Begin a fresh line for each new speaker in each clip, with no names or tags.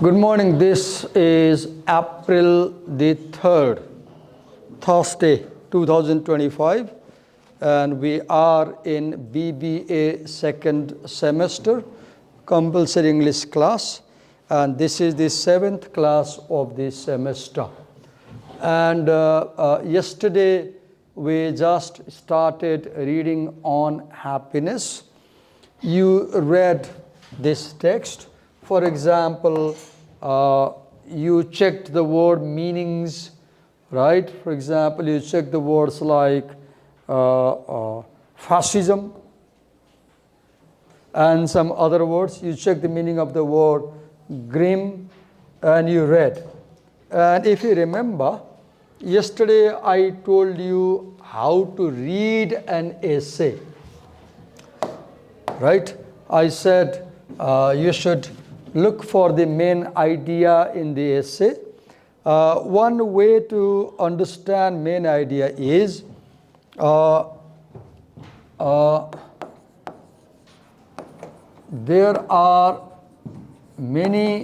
Good morning. This is April the 3rd, Thursday, 2025, and we are in BBA second semester, compulsory English class, and this is the 7th class of this semester. And yesterday, we just started reading on happiness. You read this text. For example, you checked the word meanings, right? For example, you checked the words like fascism and some other words. You checked the meaning of the word grim and you read. And if you remember, yesterday I told you how to read an essay, right? I said you should look for the main idea in the essay. One way to understand main idea is there are many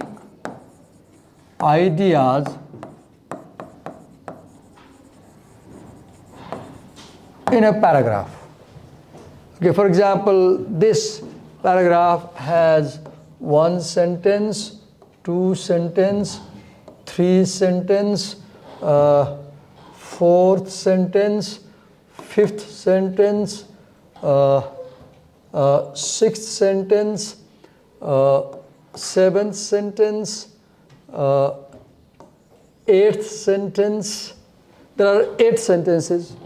ideas in a paragraph. Okay, for example, this paragraph has one sentence, two sentence, three sentence, fourth sentence, fifth sentence, sixth sentence, seventh sentence, eighth sentence. There are 8 sentences.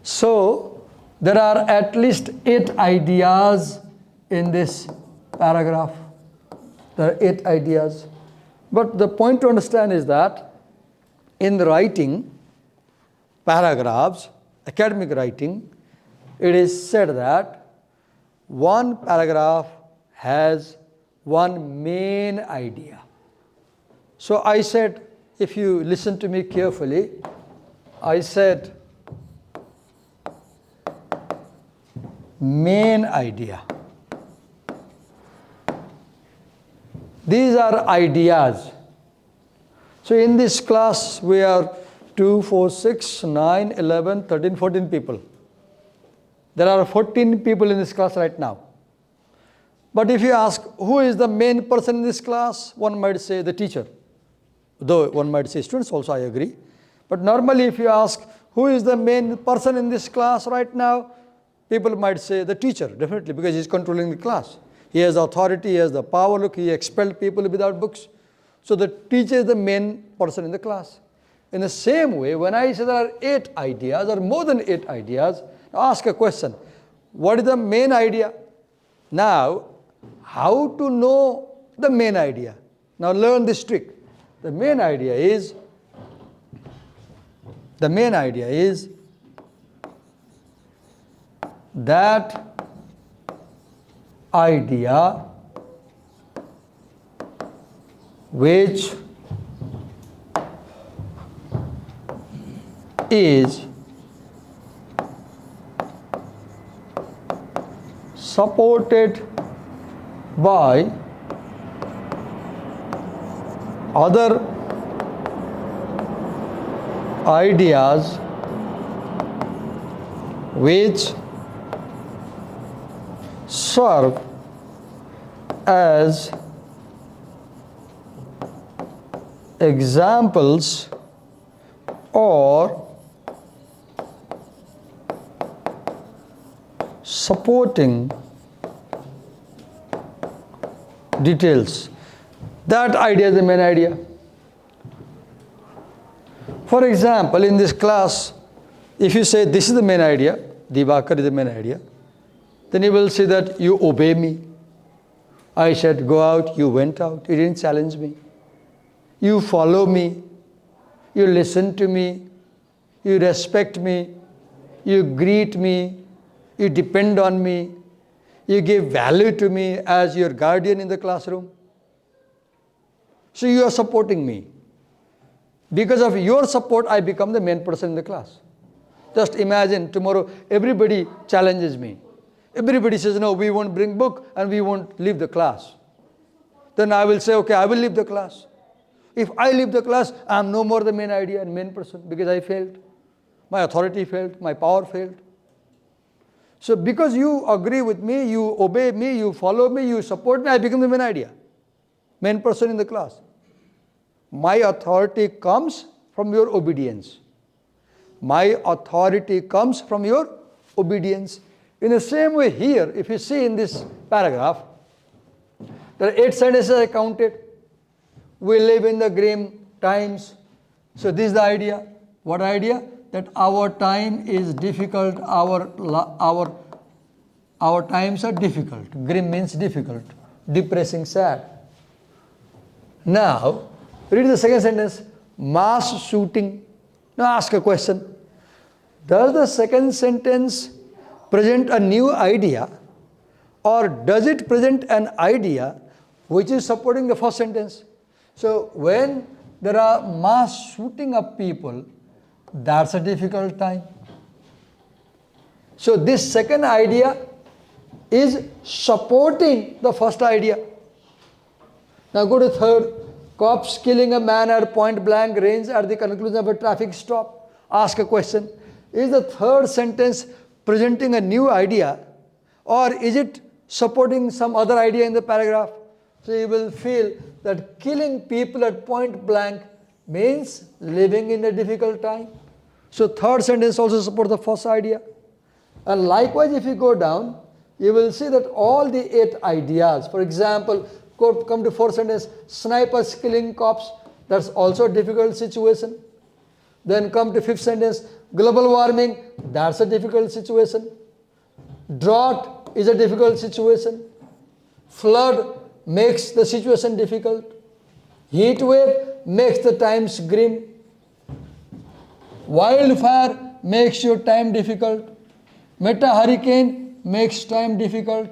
So there are at least 8 ideas in this paragraph. There are 8 ideas. But the point to understand is that in writing paragraphs, academic writing, it is said that one paragraph has one main idea. So I said, if you listen to me carefully, I said main idea. These are ideas. So in this class, we are 2, 4, 6, 9, 11, 13, 14 people. There are 14 people in this class right now. But if you ask, who is the main person in this class? One might say the teacher. Though one might say students also, I agree. But normally if you ask, who is the main person in this class right now? People might say the teacher, definitely, because he is controlling the class. He has authority, he has the power. Look, he expelled people without books. So the teacher is the main person in the class. In the same way, when I say there are 8 ideas or more than 8 ideas, ask a question. What is the main idea? Now, how to know the main idea? Now learn this trick. The main idea is that idea which is supported by other ideas which serve as examples or supporting details. That idea is the main idea. For example, in this class, if you say this is the main idea, Divakar is the main idea, then you will see that you obey me. I said go out, you went out, you didn't challenge me. You follow me, you listen to me, you respect me, you greet me, you depend on me, you give value to me as your guardian in the classroom. So you are supporting me. Because of your support, I become the main person in the class. Just imagine tomorrow everybody challenges me. Everybody says, no, we won't bring book and we won't leave the class. then I will say, okay, I will leave the class. If I leave the class, I am no more the main idea and main person because I failed. My authority failed, my power failed. So because you agree with me, you obey me, you follow me, you support me, I become the main idea, main person in the class. My authority comes from your obedience. My authority comes from your obedience. In the same way here, if you see in this paragraph, there are 8 sentences I counted. We live in the grim times. So this is the idea. What idea? That our time is difficult, our times are difficult. Grim means difficult, depressing, sad. Now, read the second sentence, mass shooting. Now ask a question. Does the second sentence present a new idea, or does it present an idea which is supporting the first sentence? So when there are mass shooting of people, that's a difficult time. So this second idea is supporting the first idea. Now go to third. Cops killing a man at point blank range at the conclusion of a traffic stop. Ask a question. Is the third sentence presenting a new idea, or is it supporting some other idea in the paragraph? So you will feel that killing people at point blank means living in a difficult time. So third sentence also supports the first idea. And likewise, if you go down, you will see that all the 8 ideas, for example, come to fourth sentence, snipers killing cops, that's also a difficult situation. Then come to fifth sentence, global warming, that's a difficult situation. Drought is a difficult situation. Flood makes the situation difficult. Heat wave makes the times grim. Wildfire makes your time difficult. Meta hurricane makes time difficult.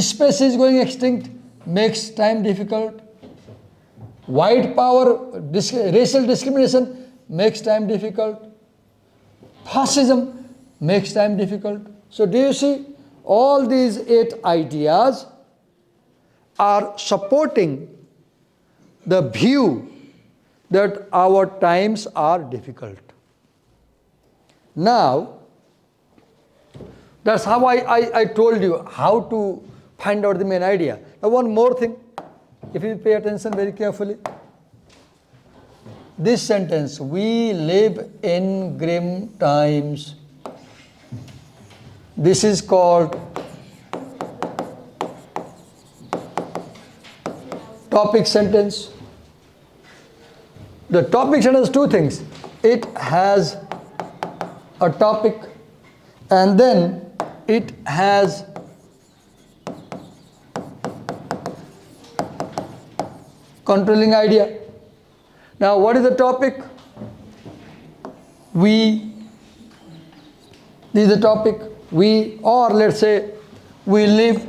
Species going extinct makes time difficult. White power, racial discrimination makes time difficult. Fascism makes time difficult. So do you see, all these 8 ideas are supporting the view that our times are difficult. Now, that's how I told you how to find out the main idea. Now one more thing, if you pay attention very carefully. This sentence, we live in grim times. This is called topic sentence. The topic sentence, 2 things. It has a topic and then it has controlling idea. Now what is the topic? We. This is the topic. We, or let's say we live.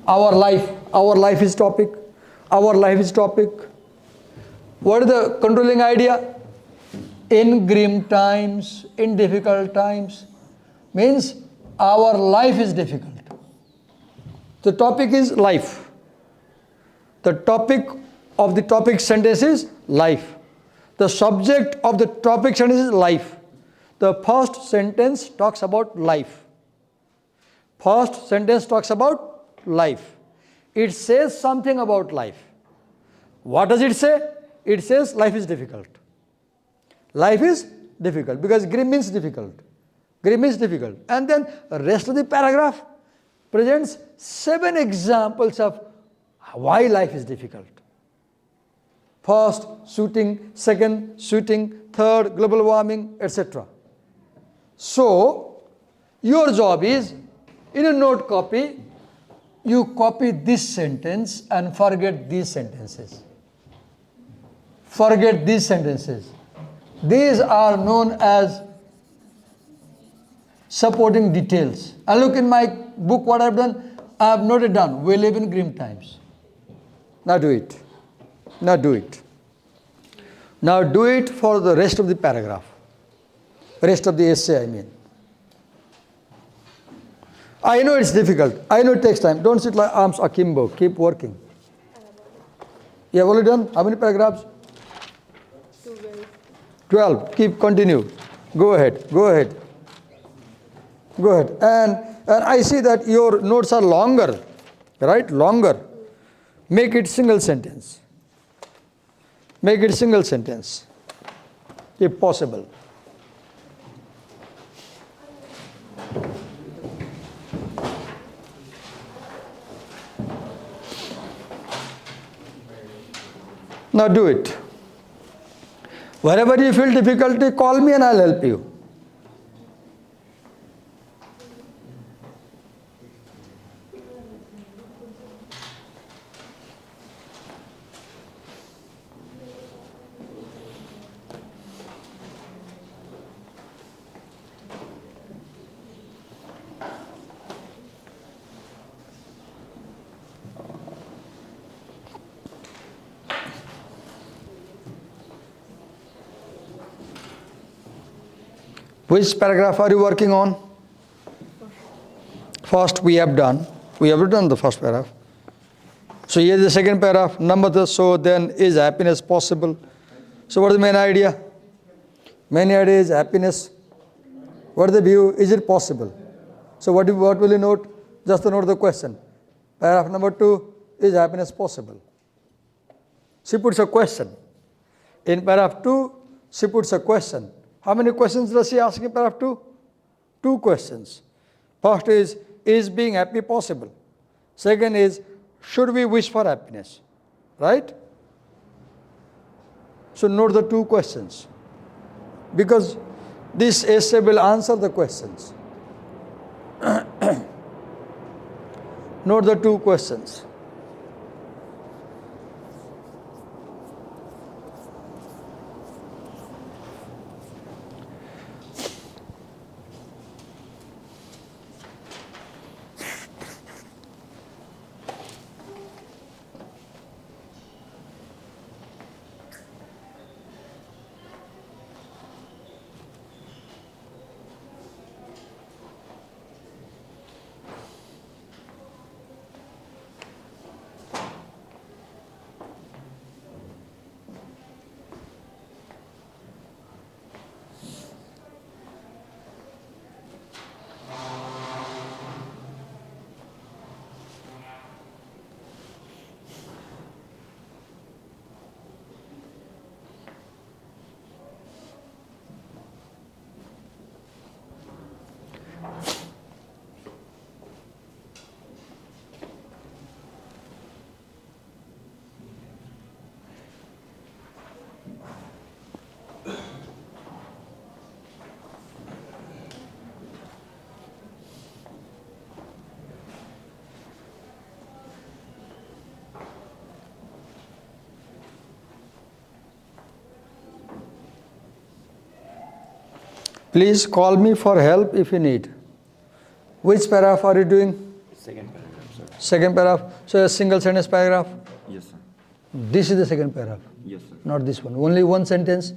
Our life. Our life is topic. Our life is topic. What is the controlling idea? In grim times, in difficult times, means our life is difficult. The topic is life. The topic of the topic sentence is life. The subject of the topic sentence is life. The first sentence talks about life. First sentence talks about life. It says something about life. What does it say? It says life is difficult. Life is difficult because grim means difficult. Grim is difficult. And then the rest of the paragraph presents 7 examples of why life is difficult. First, shooting. Second, shooting. Third, global warming, etc. So, your job is, in a note copy, you copy this sentence and forget these sentences. Forget these sentences. These are known as supporting details. And look in my book what I have done. I have noted down, we live in grim times. Now do it. Now do it. Now do it for the rest of the paragraph. Rest of the essay, I mean. I know it's difficult. I know it takes time. Don't sit like arms akimbo. Keep working. You have already done? How many paragraphs? 12. Keep, continue. Go ahead. Go ahead. Go ahead. And I see that your notes are longer, right? Longer. Make it single sentence. Make it single sentence, if possible. Now do it. Wherever you feel difficulty, call me and I'll help you. Which paragraph are you working on? First we have done. We have done the first paragraph. So here is the second paragraph. Number two, so then is happiness possible? So what is the main idea? Main idea is happiness. What is the view? Is it possible? So what will you note? Just to note the question. Paragraph number 2, is happiness possible? She puts a question. In paragraph 2, she puts a question. How many questions does she ask in paragraph 2? 2 questions. First is being happy possible? Second is, should we wish for happiness? Right? So note the 2 questions. Because this essay will answer the questions. Note the 2 questions. Please call me for help if you need. Which paragraph are you doing?
Second paragraph, sir.
Second paragraph. So a single sentence paragraph.
Yes, sir.
This is the second paragraph.
Yes, sir.
Not this one. Only one sentence.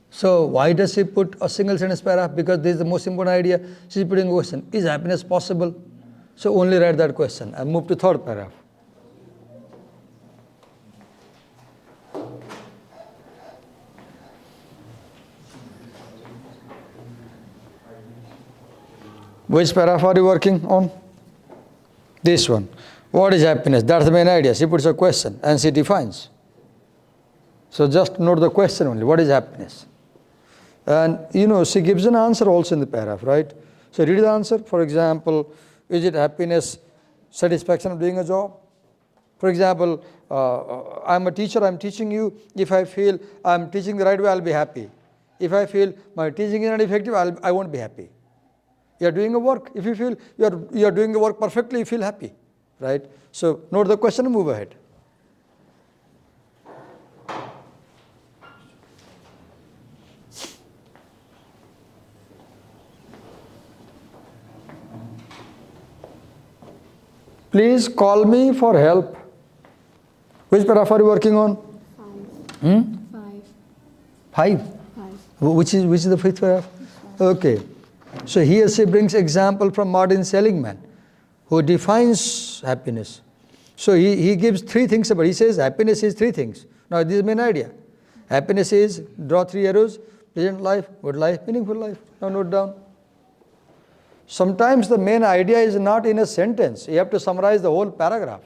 So why does she put a single sentence paragraph? Because this is the most important idea. She's putting a question. Is happiness possible? So only write that question and move to third paragraph. Which paragraph are you working on? This one. What is happiness? That's the main idea. She puts a question and she defines. So just note the question only. What is happiness? And she gives an answer also in the paragraph, right? So read the answer. For example, is it happiness, satisfaction of doing a job? For example, I'm a teacher, I'm teaching you. If I feel I'm teaching the right way, I'll be happy. If I feel my teaching is not effective, I won't be happy. You're doing a work. If you feel you're doing the work perfectly, you feel happy, right? So note the question and move ahead. Please call me for help. Which paragraph are you working on?
5.
5. Which is the 5th paragraph? Okay. So here she brings example from Martin Seligman, who defines happiness. So he gives three things about. He says happiness is three things. Now this is the main idea. Happiness is, draw three arrows: pleasant life, good life, meaningful life. Now note down. Sometimes the main idea is not in a sentence. You have to summarize the whole paragraph.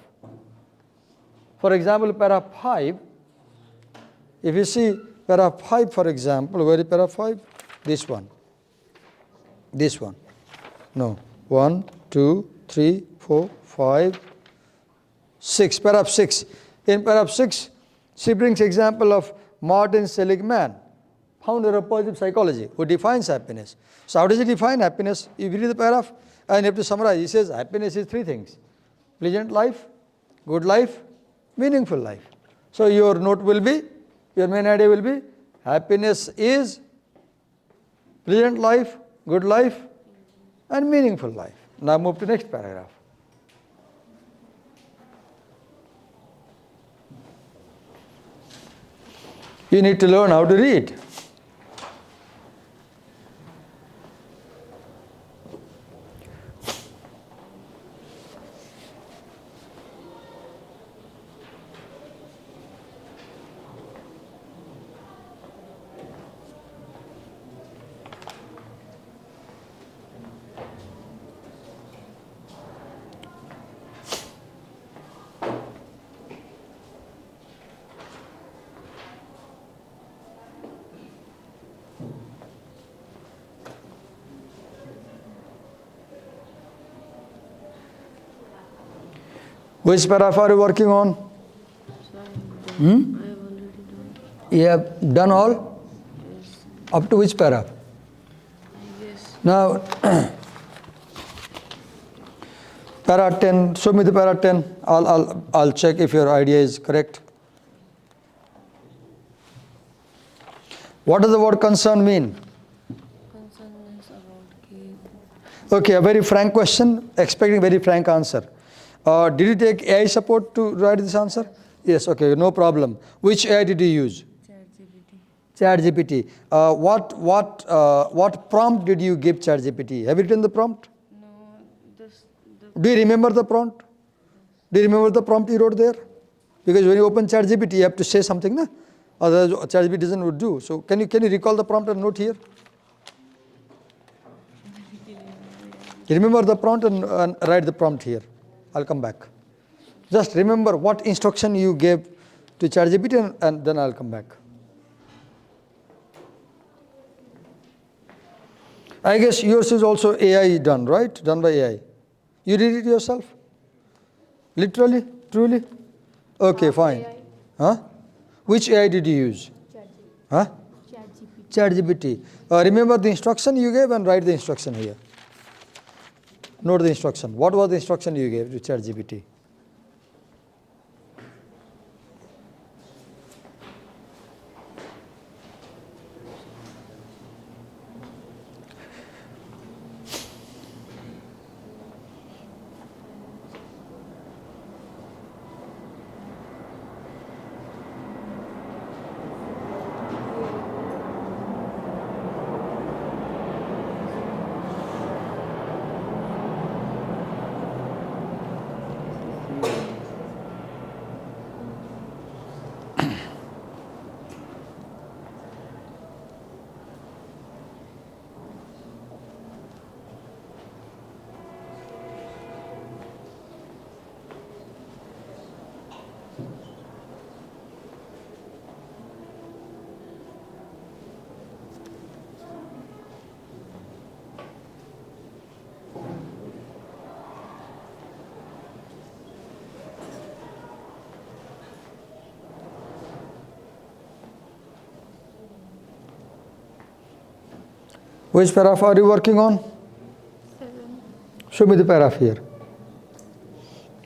For example, paragraph 5. If you see paragraph 5, for example, where is paragraph 5? This one. This one. No. 1, 2, 3, 4, 5, 6. Paragraph 6. In paragraph 6, she brings example of Martin Seligman, founder of positive psychology, who defines happiness. So how does he define happiness? You read the paragraph and you have to summarize. He says happiness is three things: pleasant life, good life, meaningful life. So your note will be, your main idea will be, happiness is pleasant life, good life, and meaningful life. Now move to next paragraph. You need to learn how to read. Which paragraph are you working on?
I have already done.
You have done all?
Yes.
Up to which paragraph?
Yes.
Now, para 10, show me the para 10. I'll check if your idea is correct. What does the word concern mean?
Concern is about game.
Okay, a very frank question, expecting very frank answer. Did you take AI support to write this answer? Yes, okay, no problem. Which AI did you use?
ChatGPT.
ChatGPT. What prompt did you give ChatGPT? Have you written the prompt?
No, this
Do you remember the prompt? Do you remember the prompt you wrote there? Because when you open ChatGPT, you have to say something, na? Otherwise, ChatGPT doesn't do. So can you recall the prompt and note here? You remember the prompt and write the prompt here. I'll come back. Just remember what instruction you gave to ChatGPT and then I'll come back. I guess yours is also AI done, right? Done by AI. You did it yourself? Literally? Truly? Okay, fine.
AI.
Huh? Which AI did you use?
ChatGPT.
Huh? ChatGPT. Remember the instruction you gave and write the instruction here. Note the instruction. What was the instruction you gave to ChatGPT? Which paragraph are you working on?
7.
Show me the paragraph here.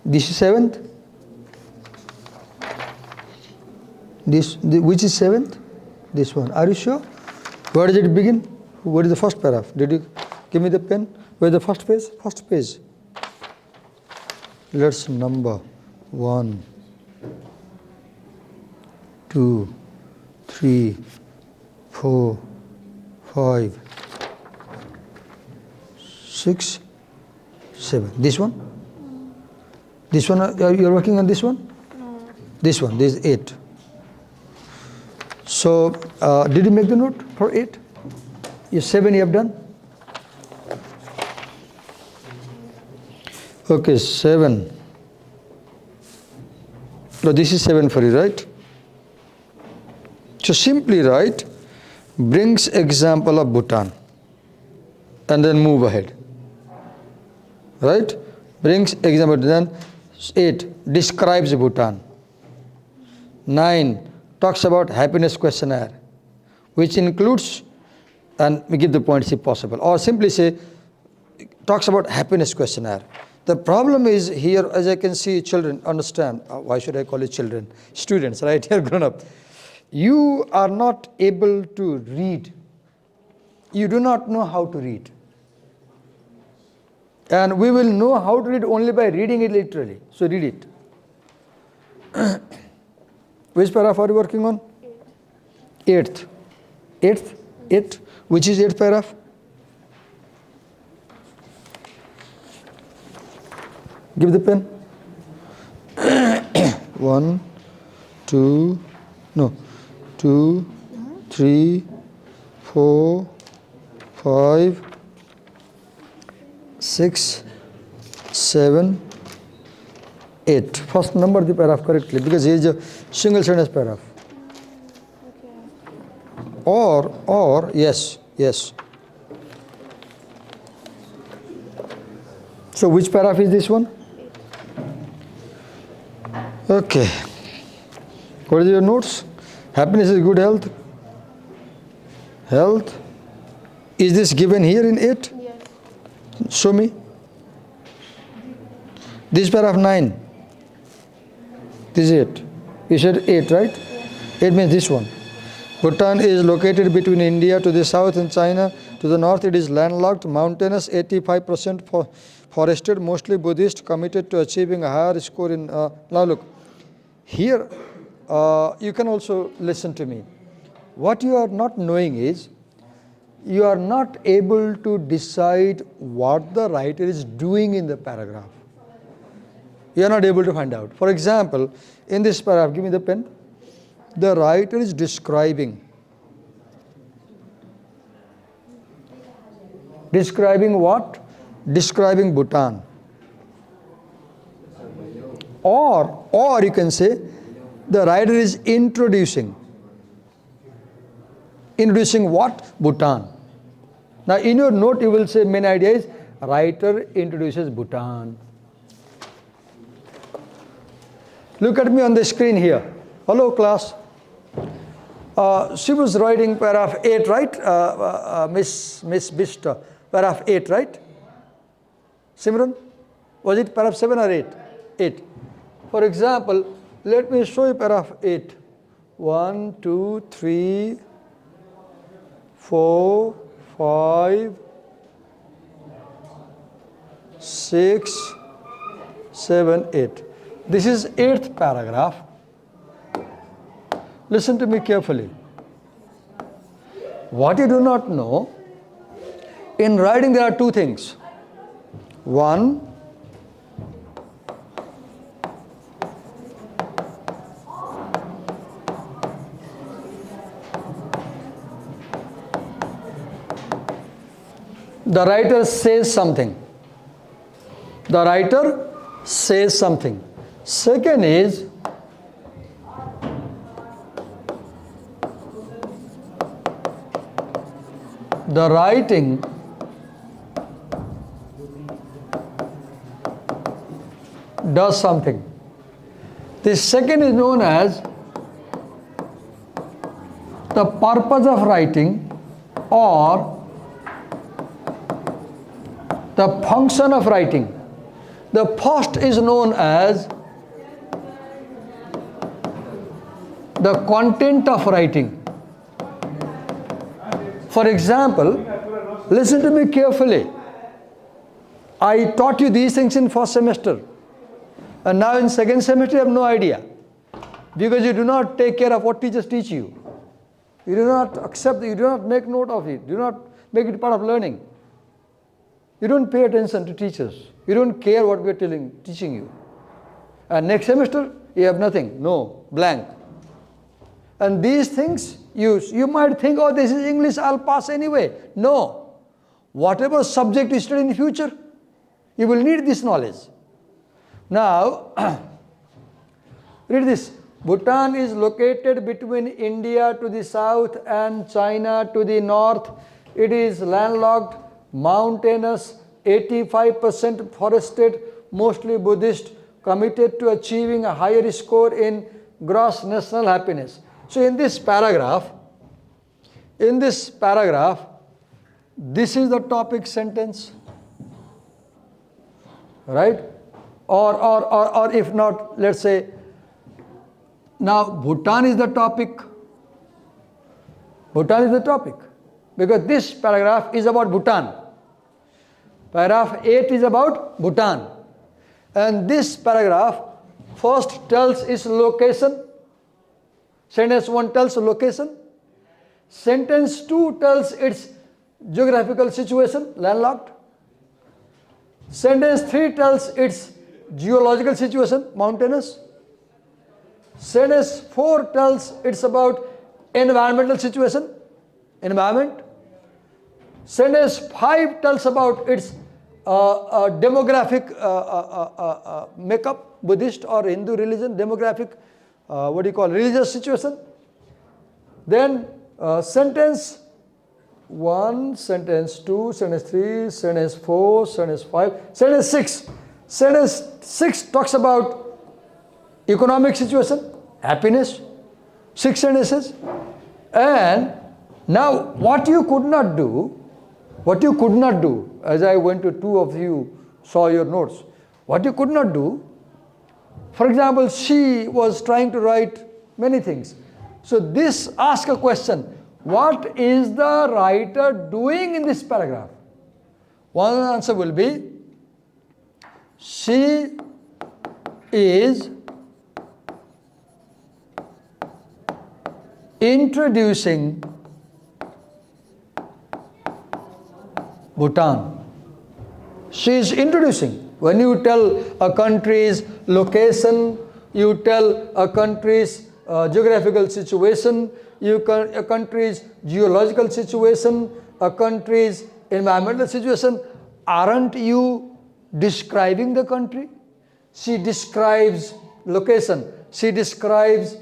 This is 7th? Which is 7th? This one. Are you sure? Where does it begin? What is the first paragraph? Did you give me the pen? Where is the first page? First page. Let's number 1, 2, 3, 4, 5, 6, 7. This one? This one, you're working on this one?
No.
This one, this is 8. So, did you make the note for 8? Yes, 7 you have done? Okay, 7. No, this is 7 for you, right? So simply write, brings example of Bhutan. And then move ahead. Right? Brings example, then 8, describes Bhutan. 9, talks about happiness questionnaire, which includes, and we give the points if possible, or simply say, talks about happiness questionnaire. The problem is here, as I can see, children, understand, why should I call it children? Students, right? Here, grown up. You are not able to read. You do not know how to read. And we will know how to read only by reading it literally. So read it. Which paragraph are you working on? 8th. 8th? 8th? Which is 8th paragraph? Give the pen. 1, 2, no. 2, 3, 4, 5, 6, 7, 8. First number the paragraph correctly because it is a single sentence paragraph.
Okay.
Or, yes. So which paragraph is this one? Okay. What are your notes? Happiness is good health. Health. Is this given here in 8?
Yes.
Show me. This paragraph 9. This is 8. You said 8, right?
Yes.
8 means this one. Bhutan is located between India to the south and China to the north. It is landlocked, mountainous, 85% forested, mostly Buddhist, committed to achieving a higher score in. Now look, here you can also listen to me. What you are not knowing is, you are not able to decide what the writer is doing in the paragraph. You are not able to find out. For example, in this paragraph, give me the pen. The writer is describing. Describing what? Describing Bhutan. Or you can say, the writer is introducing. Introducing what? Bhutan. Now in your note you will say main idea is writer introduces Bhutan. Look at me on the screen here. Hello class. She was writing paragraph 8, right? Miss Bista, paragraph 8, right? Simran? Was it paragraph 7 or 8? 8. For example, let me show you paragraph 8. 1, 2, 3, 4, 5, 6, 7, 8. This is 8th paragraph. Listen to me carefully. What you do not know, in writing there are two things. One, the writer says something. The writer says something. Second is, the writing does something. This second is known as the purpose of writing or the function of writing. The first is known as the content of writing. For example, listen to me carefully. I taught you these things in first semester, and now in second semester you have no idea, because you do not take care of what teachers teach you. You do not accept, you do not make note of it, do not make it part of learning. You don't pay attention to teachers. You don't care what we are teaching you. And next semester, you have nothing. No, blank. And these things, you might think, oh, this is English, I'll pass anyway. No. Whatever subject you study in the future, you will need this knowledge. Now, read this. Bhutan is located between India to the south and China to the north. It is landlocked, mountainous, 85% forested, mostly Buddhist, committed to achieving a higher score in gross national happiness. So in this paragraph, this is the topic sentence, right? Or if not, let's say, now Bhutan is the topic. Bhutan is the topic. Because this paragraph is about Bhutan. Paragraph 8 is about Bhutan. And this paragraph first tells its location. Sentence 1 tells location. Sentence 2 tells its geographical situation, landlocked. Sentence 3 tells its geological situation, mountainous. Sentence 4 tells it's about environmental situation, environment. Sentence 5 tells about its demographic makeup, Buddhist or Hindu religion, demographic, religious situation. Then sentence 1, sentence 2, sentence 3, sentence 4, sentence 5, sentence 6. Sentence 6 talks about economic situation, happiness, 6 sentences. And now what you could not do, as I went to 2 of you, saw your notes, what you could not do, for example, she was trying to write many things. So this asks a question, what is the writer doing in this paragraph? One answer will be, she is introducing Bhutan. She is introducing. When you tell a country's location, you tell a country's geographical situation, a country's geological situation, a country's environmental situation, aren't you describing the country? She describes location. She describes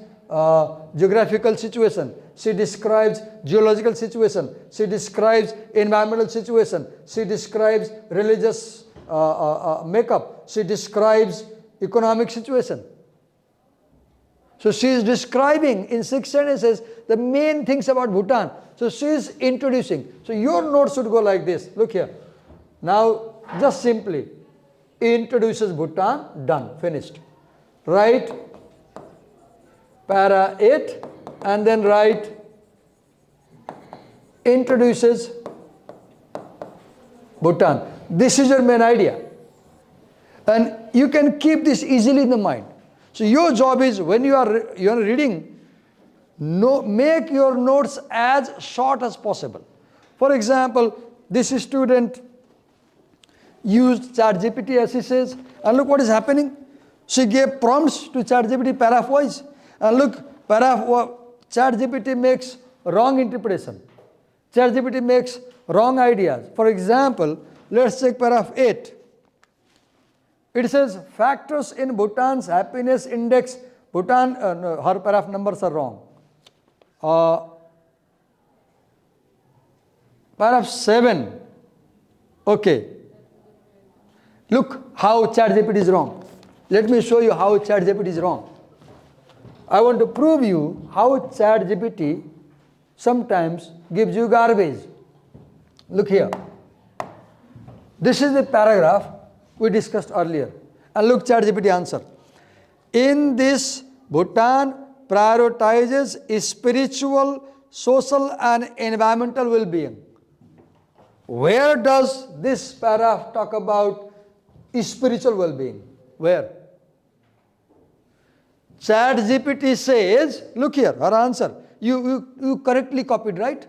geographical situation. She describes geological situation. She describes environmental situation. She describes religious makeup. She describes economic situation. So she is describing in 6 sentences the main things about Bhutan. So she is introducing. So your notes should go like this. Look here. Now just simply introduces Bhutan, done, finished. Write para 8 and then write introduces Bhutan. This is your main idea. And you can keep this easily in the mind. So your job is, when you are reading, make your notes as short as possible. For example, this student used ChatGPT, as he says, and look what is happening. She gave prompts to ChatGPT paragraph wise, and look, ChatGPT makes wrong interpretation. ChatGPT makes wrong ideas. For example, let's check paragraph 8. It says factors in Bhutan's happiness index. Bhutan, no, her paragraph numbers are wrong. Paragraph 7. Okay. Look how ChatGPT is wrong. Let me show you how ChatGPT is wrong. I want to prove you how ChatGPT sometimes gives you garbage. Look here. This is the paragraph we discussed earlier. And look, ChatGPT answer. In this, Bhutan prioritizes spiritual, social and environmental well-being. Where does this paragraph talk about spiritual well-being? Where? ChatGPT says, look here, her answer. You correctly copied, right?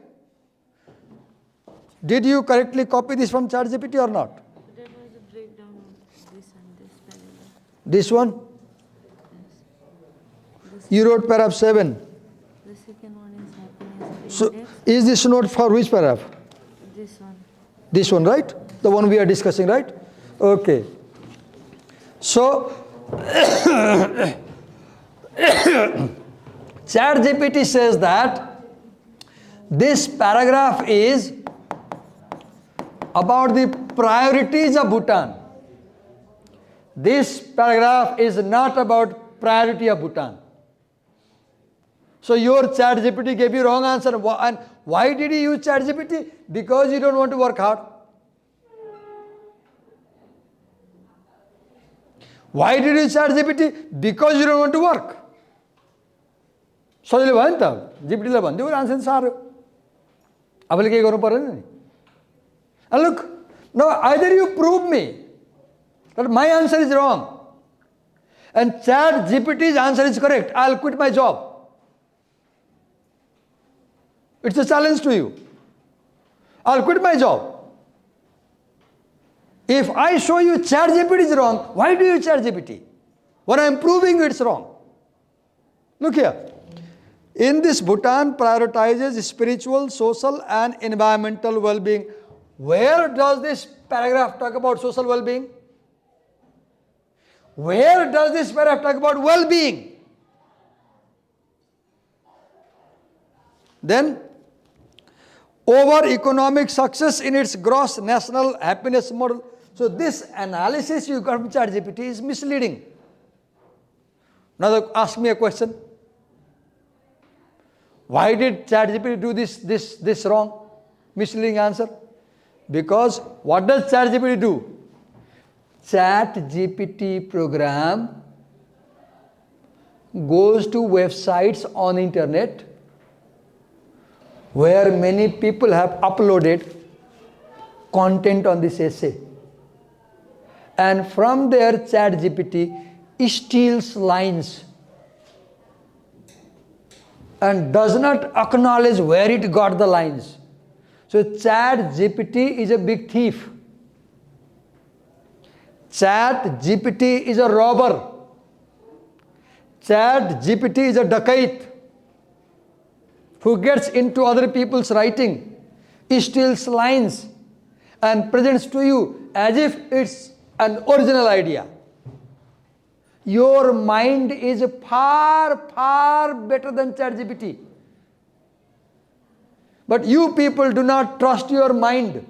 Did you correctly copy this from ChatGPT or not?
There was a breakdown of this and this paragraph.
This one?
This,
You wrote paragraph 7.
the second one is happiness
So,
index.
is this note for which paragraph?
This one.
This one, right? The one we are discussing, right? Okay. So, ChatGPT says that this paragraph is about the priorities of Bhutan. This paragraph is not about priority of Bhutan. So your ChatGPT gave you wrong answer. And why did you use ChatGPT? Because you don't want to work hard. Why did you use ChatGPT? Because you don't want to work. सजिलो भयो नि त जिपिटीलाई भनिदियो answer साह्रो आफूले केही गर्नु पर्दैन नि And look, now either you prove me that my answer is wrong and ChatGPT's answer is correct, I'll quit my job. It's a challenge to you. I'll quit my job. If I show you ChatGPT is wrong, why do you use ChatGPT? When I'm proving it's wrong. Look here. In this, Bhutan prioritizes spiritual, social and environmental well-being. Where does this paragraph talk about social well-being? Where does this paragraph talk about well-being? Then, over economic success in its gross national happiness model. So this analysis you got from ChatGPT is misleading. Now ask me a question. Why did ChatGPT do this wrong, misleading answer? Because what does ChatGPT do? ChatGPT program goes to websites on internet where many people have uploaded content on this essay. And from there ChatGPT steals lines and does not acknowledge where it got the lines. So ChatGPT is a big thief. ChatGPT is a robber. ChatGPT is a dacoit who gets into other people's writing, steals lines and presents to you as if it's an original idea. Your mind is far, far better than ChatGPT. But you people do not trust your mind.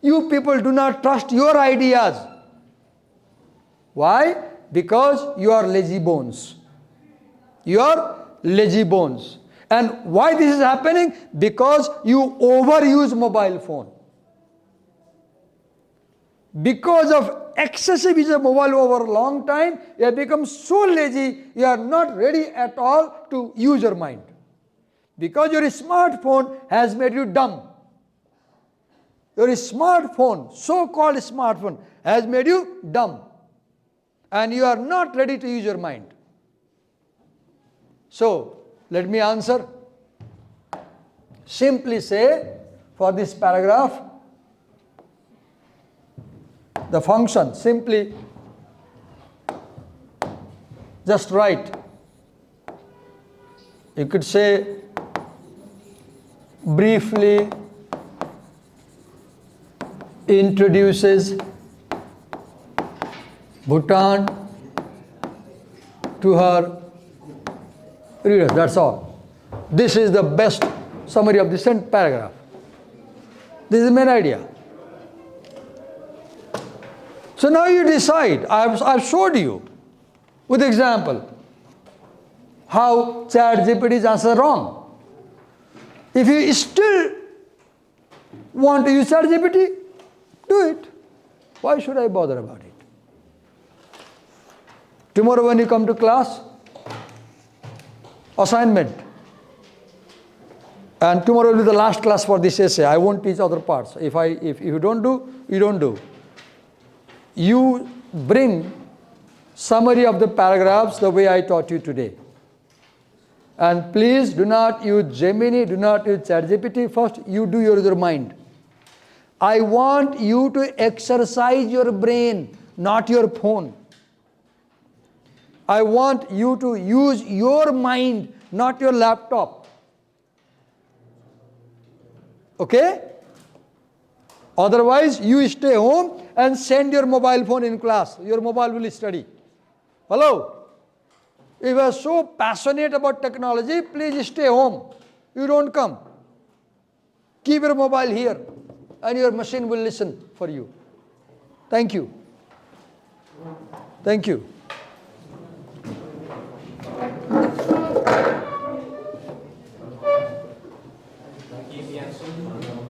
You people do not trust your ideas. Why? Because you are lazy bones. You are lazy bones. And why this is happening? Because you overuse mobile phone. Because of excessive use of mobile over a long time, you have become so lazy, you are not ready at all to use your mind. Because your smartphone has made you dumb. Your smartphone, so-called smartphone, has made you dumb. And you are not ready to use your mind. So, let me answer. Simply say, for this paragraph, the function, simply just write. You could say, briefly introduces Bhutan to her readers. That's all. This is the best summary of this paragraph. This is the main idea. So now you decide. I've showed you with example how ChatGPT's answer is wrong. If you still want to use ChatGPT, do it. Why should I bother about it? Tomorrow when you come to class, assignment. And tomorrow will be the last class for this essay. I won't teach other parts. If you don't do, you don't do. You bring summary of the paragraphs the way I taught you today. And please do not use Gemini, do not use ChatGPT. First, you do your mind. I want you to exercise your brain, not your phone. I want you to use your mind, not your laptop. Okay? Otherwise, you stay home and send your mobile phone in class. Your mobile will study. Hello? If you are so passionate about technology, please stay home. You don't come. Keep your mobile here and your machine will listen for you. Thank you. Thank you.